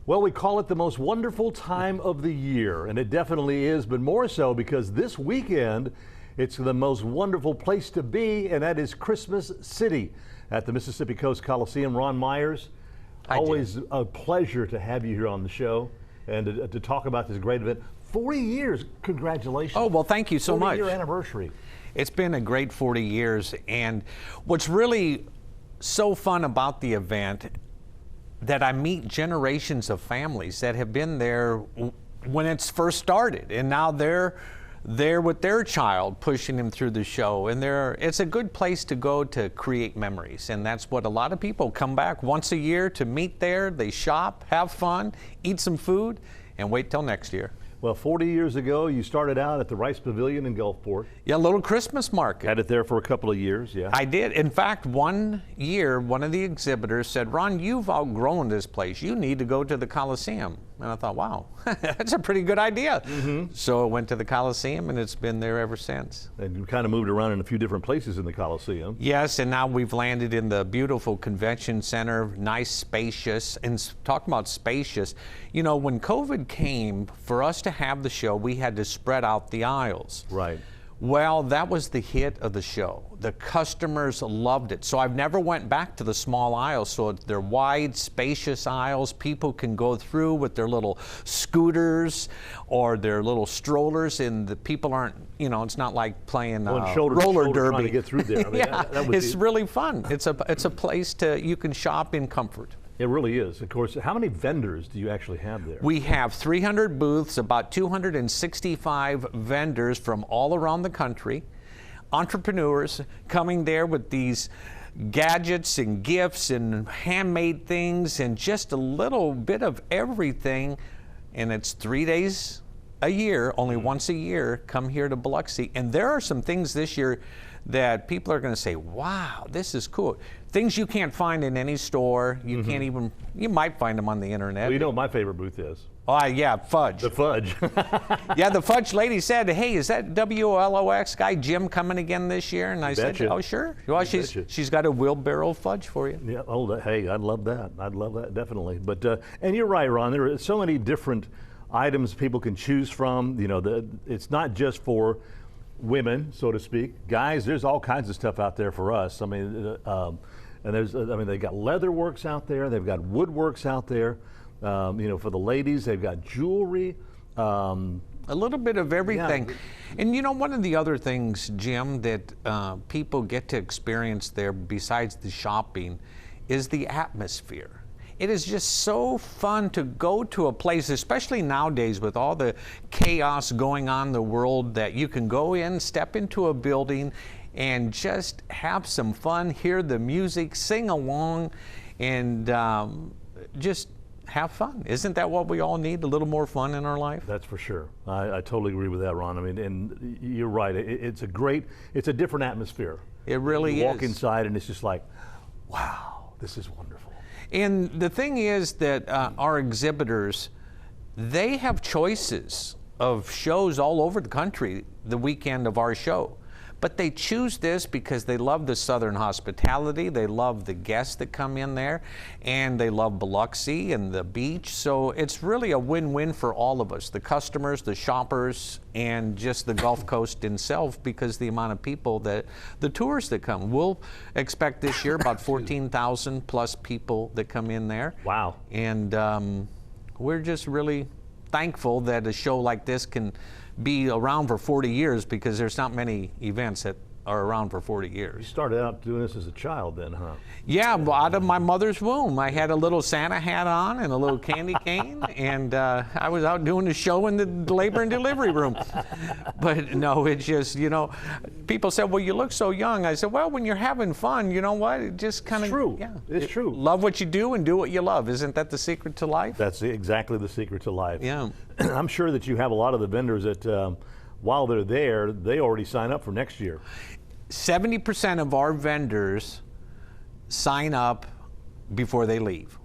Well, we call it the most wonderful time of the year, and it definitely is, but more so because this weekend, it's the most wonderful place to be, and that is Christmas City at the Mississippi Coast Coliseum. Ron Myers, always a pleasure to have you here on the show and to talk about this great event. 40 years, congratulations. Oh, well, thank you so much. 40-year anniversary. It's been a great 40 years, and what's really so fun about the event that I meet generations of families that have been there when it's first started, and now they're there with their child pushing them through the show, and it's a good place to go to create memories, and that's what a lot of people come back once a year to meet there. They shop, have fun, eat some food, and wait till next year. Well, 40 years ago, you started out at the Rice Pavilion in Gulfport. Yeah, a little Christmas market. Had it there for a couple of years, yeah. I did. In fact, one year, one of the exhibitors said, "Ron, you've outgrown this place. You need to go to the Coliseum." And I thought, wow, that's a pretty good idea. So I went to the Coliseum, and it's been there ever since. And you kind of moved around in a few different places in the Coliseum. Yes, and now we've landed in the beautiful convention center, nice, spacious. And talking about spacious, you know, when COVID came, for us to have the show, we had to spread out the aisles. Right. Well, that was the hit of the show. The customers loved it. So I've never went back to the small aisles. So they're wide, spacious aisles. People can go through with their little scooters or their little strollers, and the people aren't, you know, it's not like playing roller derby. Trying to get through there. I mean, yeah, it's really fun. It's a place you can shop in comfort. It really is. Of course, how many vendors do you actually have there? We have 300 booths, about 265 vendors from all around the country, entrepreneurs coming there with these gadgets and gifts and handmade things and just a little bit of everything. And it's 3 days a year, only once a year, come here to Biloxi. And there are some things this year that people are going to say, wow, this is cool. Things you can't find in any store. You can't even, you might find them on the internet. Well, you know what my favorite booth is? Oh, yeah, fudge. The fudge. Yeah, the fudge lady said, hey, is that WLOX guy Jim coming again this year? And I said, oh, sure. Well, she's got a wheelbarrow fudge for you. Yeah, oh, hey, I'd love that. I'd love that, definitely. But, and you're right, Ron, there are so many different items people can choose from. You know, it's not just for women, so to speak. Guys, there's all kinds of stuff out there for us. I mean, and they've got leather works out there. They've got woodworks out there. You know, for the ladies, they've got jewelry. A little bit of everything. Yeah. And you know, one of the other things, Jim, that people get to experience there besides the shopping is the atmosphere. It is just so fun to go to a place, especially nowadays with all the chaos going on in the world, that you can go in, step into a building, and just have some fun, hear the music, sing along, and just have fun. Isn't that what we all need, a little more fun in our life? That's for sure. I totally agree with that, Ron. I mean, and you're right. It's a different atmosphere. It really is. You walk inside and it's just like, wow, this is wonderful. And the thing is that our exhibitors, they have choices of shows all over the country the weekend of our show. But they choose this because they love the Southern hospitality, they love the guests that come in there, and they love Biloxi and the beach. So it's really a win-win for all of us, the customers, the shoppers, and just the Gulf Coast itself, because the amount of people the tourists that come. We'll expect this year about 14,000 plus people that come in there. Wow. And we're just really thankful that a show like this can be around for 40 years, because there's not many events that are around for 40 years. You started out doing this as a child then, huh? Yeah, out of my mother's womb. I had a little Santa hat on and a little candy cane, and I was out doing the show in the labor and delivery room. But no, it's just, you know, people said, well, you look so young. I said, well, when you're having fun, you know what, it just kind of... It's true. Yeah, it's true. Love what you do and do what you love. Isn't that the secret to life? That's exactly the secret to life. Yeah. I'm sure that you have a lot of the vendors that, while they're there, they already sign up for next year. 70% of our vendors sign up before they leave.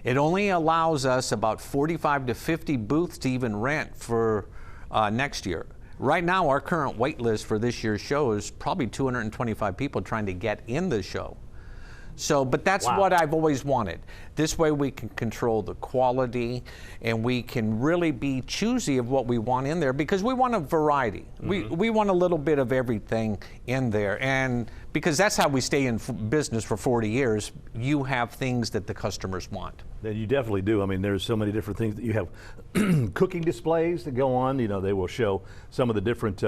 It only allows us about 45 to 50 booths to even rent for next year. Right now, our current wait list for this year's show is probably 225 people trying to get in the show. So, but that's Wow. what I've always wanted. This way we can control the quality and we can really be choosy of what we want in there because we want a variety. We want a little bit of everything in there. And because that's how we stay in business for 40 years, you have things that the customers want. And you definitely do. I mean, there's so many different things that you have. Cooking displays that go on. You know, they will show some of the different,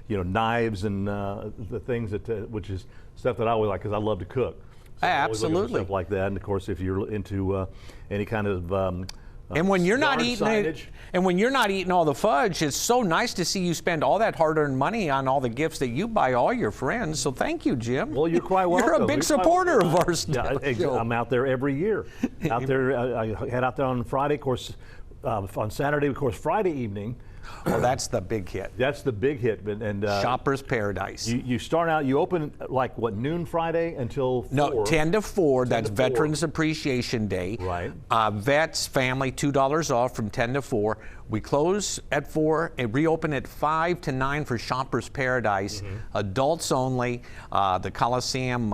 knives and the things that, which is stuff that I always like because I love to cook. So I always look at Absolutely. stuff like that. And of course, if you're into any kind of And when you're not yard eating signage. and when you're not eating all the fudge, it's so nice to see you spend all that hard-earned money on all the gifts that you buy all your friends. So thank you, Jim. Well, you're quite welcome. You're a big supporter of our stuff. Yeah, I'm out there every year. Out there, I head out there on Friday, of course. On Saturday, of course, Friday evening. Well, that's the big hit. That's the big hit. And Shopper's Paradise. you start out. You open like what, noon Friday until 4? No, 10 to 4. 10 That's to 4. Veterans Appreciation Day. Right. Vets, family, $2 off from 10 to 4. We close at 4 and reopen at 5 to 9 for Shoppers Paradise. Adults only. The Coliseum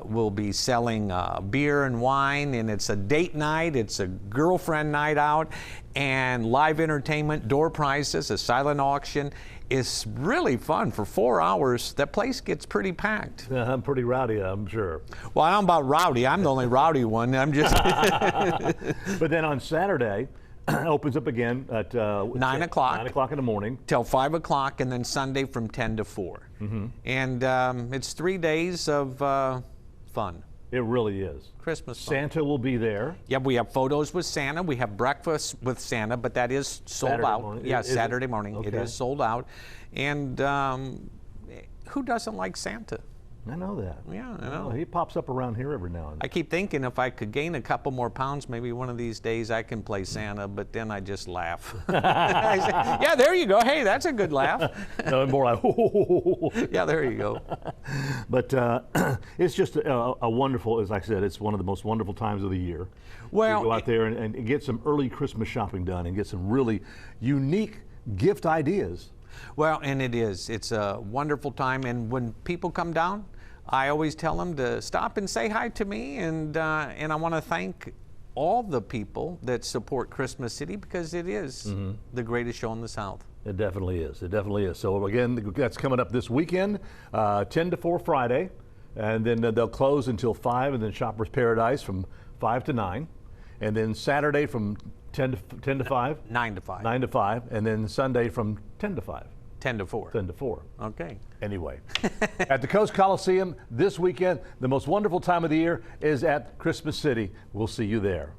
will be selling beer and wine, and it's a date night. It's a girlfriend night out, and live entertainment, door prizes, a silent auction. It's really fun for 4 hours. That place gets pretty packed. I'm pretty rowdy, I'm sure. Well, I'm about rowdy. I'm the only rowdy one. I'm just But then on Saturday, opens up again at 9 o'clock. 9 o'clock in the morning. till 5 o'clock, and then Sunday from 10 to 4. And it's 3 days of fun. It really is. Christmas fun. Santa will be there. Yeah, we have photos with Santa. We have breakfast with Santa, but that is sold Saturday out. morning. Yeah, Is it? Saturday morning. It Okay. is sold out. And who doesn't like Santa? I know that. Yeah, I Well, know. he pops up around here every now and I then. keep thinking if I could gain a couple more pounds, maybe one of these days I can play Santa, but then I just laugh. I say, yeah, there you go. Hey, that's a good laugh. No, more like, Yeah, there you go. But it's just a wonderful, as I said, it's one of the most wonderful times of the year. Well, to go out there and get some early Christmas shopping done and get some really unique gift ideas. Well, and it is. It's a wonderful time. And when people come down, I always tell them to stop and say hi to me. And I want to thank all the people that support Christmas City because it is the greatest show in the South. It definitely is. It definitely is. So again, that's coming up this weekend, 10 to 4 Friday. And then they'll close until 5, and then Shoppers Paradise from 5 to 9. And then Saturday from 10 to 5. 9 to 5. 9 to 5. And then Sunday from 10 to 5. 10 to 4. 10 to 4. Okay. Anyway, at the Coast Coliseum this weekend, the most wonderful time of the year is at Christmas City. We'll see you there.